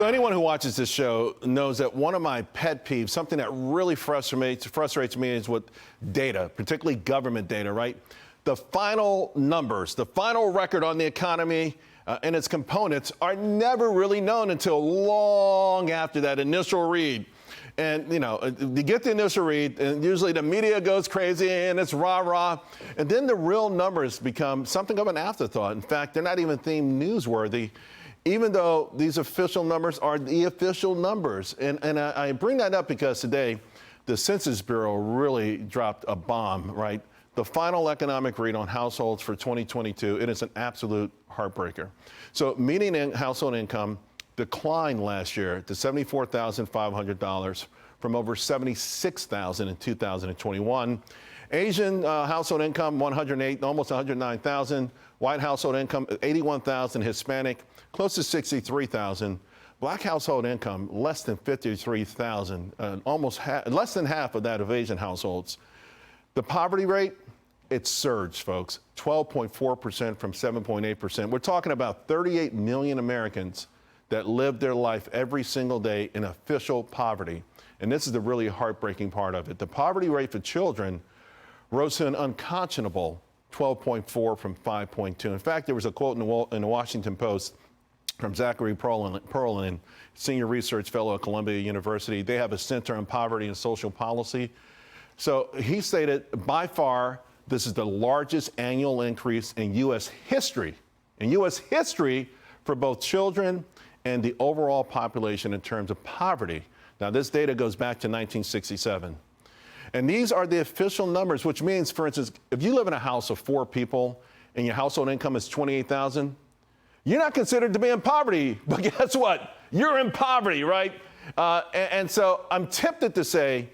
Anyone who watches this show knows that one of my pet peeves, something that really frustrates me is with data, particularly government data, right? The final numbers, the final record on the economy and its components are never really known until long after that initial read. And, you know, you get the initial read, and usually the media goes crazy, and it's rah-rah. And then the real numbers become something of an afterthought. In fact, they're not even themed newsworthy, even though these official numbers are the official numbers. And I bring that up because today, the Census Bureau really dropped a bomb, right? The final economic read on households for 2022, it is an absolute heartbreaker. So median household income declined last year to $74,500 from over $76,000 in 2021. Asian household income, almost $109,000. White household income, $81,000. Hispanic, close to $63,000. Black household income, less than $53,000, less than half of that of Asian households. The poverty rate, it surged, folks, 12.4% from 7.8%. We're talking about 38 million Americans that live their life every single day in official poverty. And this is the really heartbreaking part of it. The poverty rate for children rose to an unconscionable 12.4 from 5.2. In fact, there was a quote in the Washington Post from Zachary Perlin, senior research fellow at Columbia University. They have a center on poverty and social policy. So he stated, by far, this is the largest annual increase in U.S. history, for both children and the overall population in terms of poverty. Now, this data goes back to 1967. And these are the official numbers, which means, for instance, if you live in a house of 4 people and your household income is $28,000, you're not considered to be in poverty. But guess what? You're in poverty, right? And so I'm tempted to say,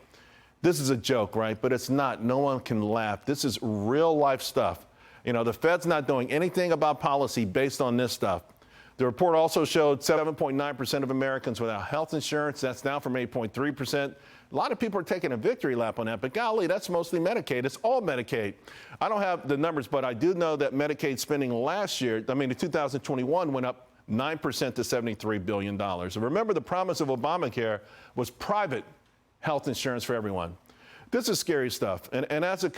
this is a joke, right? But it's not. No one can laugh. This is real life stuff. You know, the Fed's not doing anything about policy based on this stuff. The report also showed 7.9% of Americans without health insurance. That's down from 8.3%. A lot of people are taking a victory lap on that, but golly, that's mostly Medicaid. It's all Medicaid. I don't have the numbers, but I do know that Medicaid spending last year, in 2021, went up 9% to $73 billion. And remember, the promise of Obamacare was private health insurance for everyone. This is scary stuff. And as a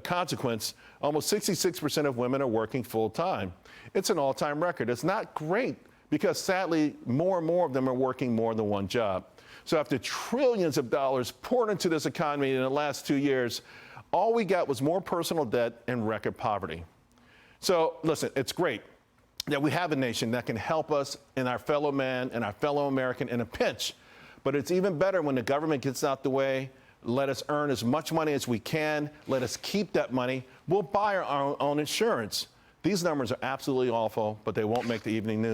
consequence, almost 66% of women are working full time. It's an all-time record. It's not great because, sadly, more and more of them are working more than one job. So after trillions of dollars poured into this economy in the last 2 years, all we got was more personal debt and record poverty. So listen, it's great that we have a nation that can help us and our fellow man and our fellow American in a pinch. But it's even better when the government gets out the way. Let us earn as much money as we can. Let us keep that money. We'll buy our own insurance. These numbers are absolutely awful, but they won't make the evening news.